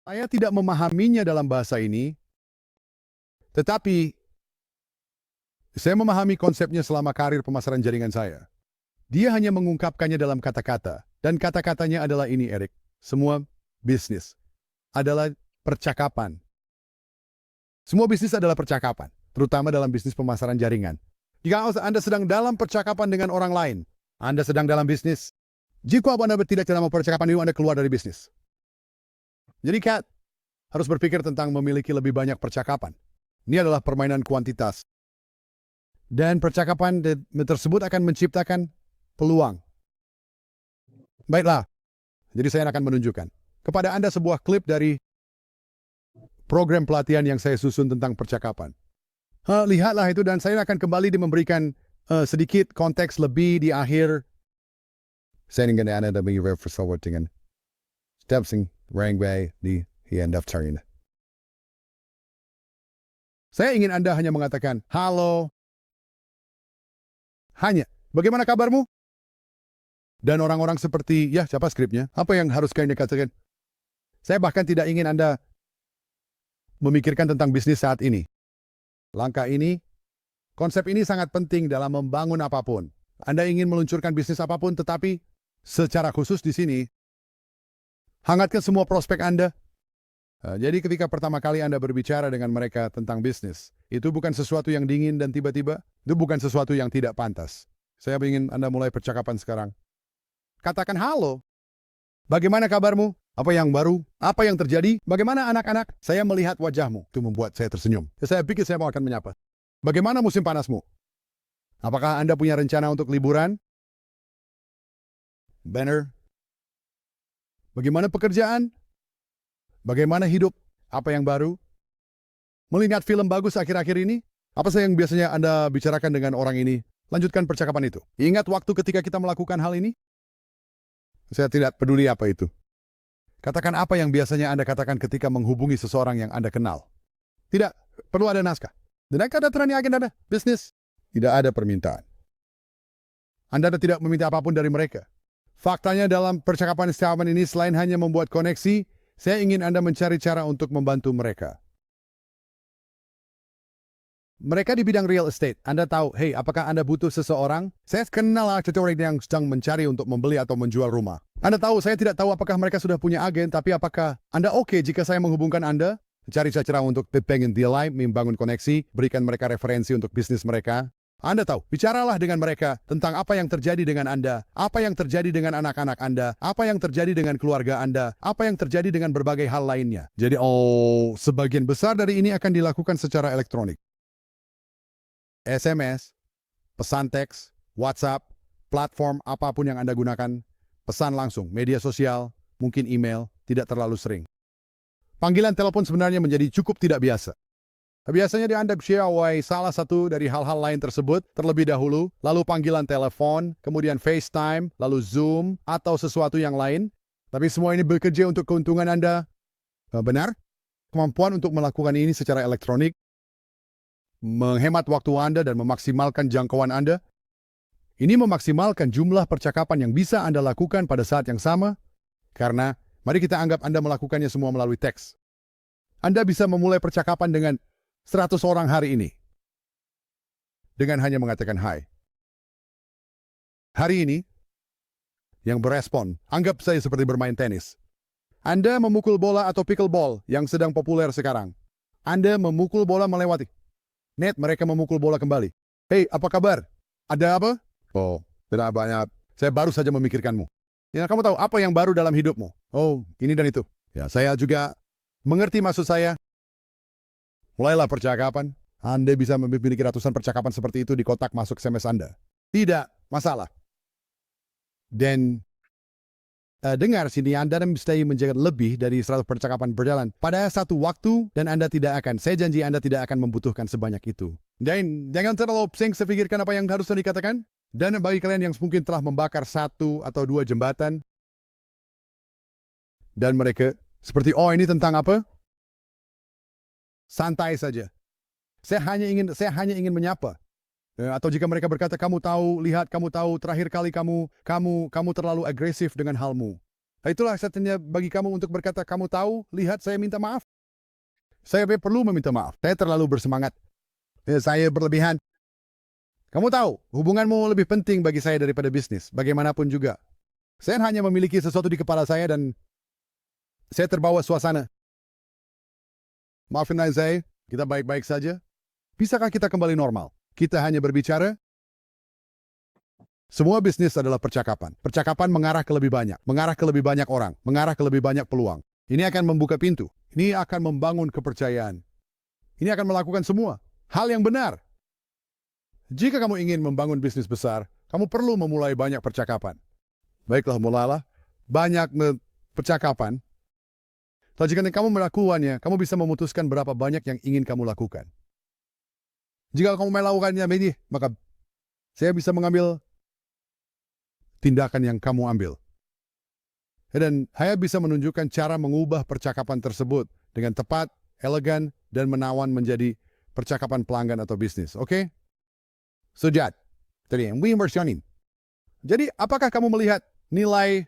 Saya tidak memahaminya dalam bahasa ini, tetapi saya memahami konsepnya selama karir pemasaran jaringan saya. Dia hanya mengungkapkannya dalam kata-kata, dan kata-katanya adalah ini, Eric. Semua bisnis adalah percakapan. Semua bisnis adalah percakapan, terutama dalam bisnis pemasaran jaringan. Jika Anda sedang dalam percakapan dengan orang lain, Anda sedang dalam bisnis. Jika Anda tidak dalam percakapan itu, Anda keluar dari bisnis. Jadi Kat harus berpikir tentang memiliki lebih banyak percakapan. Ini adalah permainan kuantitas. Dan percakapan tersebut akan menciptakan peluang. Baiklah, jadi saya akan menunjukkan kepada Anda sebuah klip dari program pelatihan yang saya susun tentang percakapan. Lihatlah itu dan saya akan kembali memberikan sedikit konteks lebih di akhir. Saya ingin Anda mengirim dengan steps yang rangway di daftarin. Saya ingin Anda hanya mengatakan, halo, hanya, bagaimana kabarmu? Dan orang-orang seperti, ya siapa skripnya? Apa yang harus kalian katakan? Saya bahkan tidak ingin Anda memikirkan tentang bisnis saat ini. Langkah ini, konsep ini sangat penting dalam membangun apapun. Anda ingin meluncurkan bisnis apapun, tetapi secara khusus di sini, hangatkan semua prospek Anda. Jadi ketika pertama kali Anda berbicara dengan mereka tentang bisnis, itu bukan sesuatu yang dingin dan tiba-tiba, itu bukan sesuatu yang tidak pantas. Saya ingin Anda mulai percakapan sekarang. Katakan halo. Bagaimana kabarmu? Apa yang baru? Apa yang terjadi? Bagaimana anak-anak? Saya melihat wajahmu. Itu membuat saya tersenyum. Saya pikir saya mau akan menyapa. Bagaimana musim panasmu? Apakah Anda punya rencana untuk liburan? Banner. Bagaimana pekerjaan? Bagaimana hidup? Apa yang baru? Melihat film bagus akhir-akhir ini? Apa saja yang biasanya Anda bicarakan dengan orang ini? Lanjutkan percakapan itu. Ingat waktu ketika kita melakukan hal ini? Saya tidak peduli apa itu. Katakan apa yang biasanya Anda katakan ketika menghubungi seseorang yang Anda kenal. Tidak perlu ada naskah. Dan ada terani agenda bisnis. Tidak ada permintaan. Anda tidak meminta apapun dari mereka. Faktanya dalam percakapan ini selain hanya membuat koneksi, saya ingin Anda mencari cara untuk membantu mereka. Mereka di bidang real estate. Anda tahu, hey, apakah Anda butuh seseorang? Saya kenal orang yang sedang mencari untuk membeli atau menjual rumah. Anda tahu, saya tidak tahu apakah mereka sudah punya agen, tapi apakah Anda oke jika saya menghubungkan Anda? Cari cara untuk pengen deal lain, membangun koneksi, berikan mereka referensi untuk bisnis mereka. Anda tahu, bicaralah dengan mereka tentang apa yang terjadi dengan Anda, apa yang terjadi dengan anak-anak Anda, apa yang terjadi dengan keluarga Anda, apa yang terjadi dengan berbagai hal lainnya. Jadi, sebagian besar dari ini akan dilakukan secara elektronik. SMS, pesan teks, WhatsApp, platform apapun yang Anda gunakan, pesan langsung, media sosial, mungkin email, tidak terlalu sering. Panggilan telepon sebenarnya menjadi cukup tidak biasa. Biasanya dianggap sebagai salah satu dari hal-hal lain tersebut terlebih dahulu, lalu panggilan telepon, kemudian FaceTime, lalu Zoom, atau sesuatu yang lain. Tapi semua ini bekerja untuk keuntungan Anda. Benar? Kemampuan untuk melakukan ini secara elektronik, menghemat waktu Anda dan memaksimalkan jangkauan Anda. Ini memaksimalkan jumlah percakapan yang bisa Anda lakukan pada saat yang sama, karena mari kita anggap Anda melakukannya semua melalui teks. Anda bisa memulai percakapan dengan 100 orang hari ini. Dengan hanya mengatakan hai. Hari ini, yang berespon, anggap saya seperti bermain tenis. Anda memukul bola atau pickleball yang sedang populer sekarang. Anda memukul bola melewati net, mereka memukul bola kembali. Hei, apa kabar? Ada apa? Tidak banyak. Saya baru saja memikirkanmu. Ya, kamu tahu apa yang baru dalam hidupmu? Ini dan itu. Ya, saya juga mengerti maksud saya. Mulailah percakapan. Anda bisa memiliki ratusan percakapan seperti itu di kotak masuk SMS Anda. Tidak masalah. Dan dengar sini, Anda bisa menjaga lebih dari 100 percakapan berjalan pada satu waktu, dan Anda tidak akan, saya janji Anda tidak akan membutuhkan sebanyak itu. Dan jangan terlalu pusing sepikirkan apa yang harus dikatakan. Dan bagi kalian yang mungkin telah membakar 1 atau 2 jembatan, dan mereka seperti, ini tentang apa? Santai saja. Saya hanya ingin menyapa. Atau jika mereka berkata, kamu tahu, terakhir kali kamu terlalu agresif dengan halmu. Itulah saatnya bagi kamu untuk berkata, kamu tahu, lihat saya minta maaf. Saya perlu meminta maaf. Saya terlalu bersemangat. Saya berlebihan. Kamu tahu, hubunganmu lebih penting bagi saya daripada bisnis, bagaimanapun juga. Saya hanya memiliki sesuatu di kepala saya dan saya terbawa suasana. Maafin saya, kita baik-baik saja. Bisakah kita kembali normal? Kita hanya berbicara. Semua bisnis adalah percakapan. Percakapan mengarah ke lebih banyak orang, mengarah ke lebih banyak peluang. Ini akan membuka pintu. Ini akan membangun kepercayaan. Ini akan melakukan semua hal yang benar. Jika kamu ingin membangun bisnis besar, kamu perlu memulai banyak percakapan. Baiklah, mulailah banyak percakapan. Jika kamu melakukannya, kamu bisa memutuskan berapa banyak yang ingin kamu lakukan. Jika kamu melakukannya, maka saya bisa mengambil tindakan yang kamu ambil. Dan saya bisa menunjukkan cara mengubah percakapan tersebut dengan tepat, elegan, dan menawan menjadi percakapan pelanggan atau bisnis. Oke? Sujat. Tadi yang inversionin. Jadi, apakah kamu melihat nilai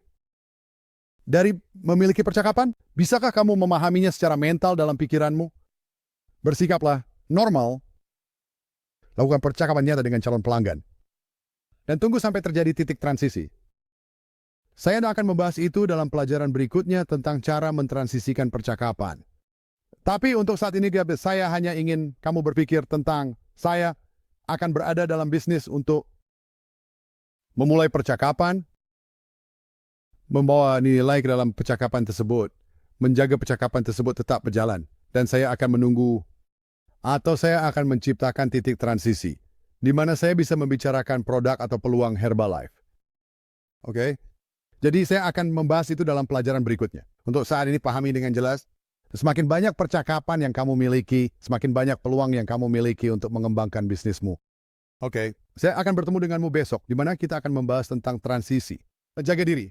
dari memiliki percakapan? Bisakah kamu memahaminya secara mental dalam pikiranmu? Bersikaplah normal. Lakukan percakapan nyata dengan calon pelanggan. Dan tunggu sampai terjadi titik transisi. Saya akan membahas itu dalam pelajaran berikutnya tentang cara mentransisikan percakapan. Tapi untuk saat ini, saya hanya ingin kamu berpikir tentang saya akan berada dalam bisnis untuk memulai percakapan, membawa nilai ke dalam percakapan tersebut, menjaga percakapan tersebut tetap berjalan, dan saya akan menunggu atau saya akan menciptakan titik transisi di mana saya bisa membicarakan produk atau peluang Herbalife. Oke? Jadi saya akan membahas itu dalam pelajaran berikutnya. Untuk saat ini pahami dengan jelas, semakin banyak percakapan yang kamu miliki, semakin banyak peluang yang kamu miliki untuk mengembangkan bisnismu. Oke, saya akan bertemu denganmu besok, di mana kita akan membahas tentang transisi. Jaga diri.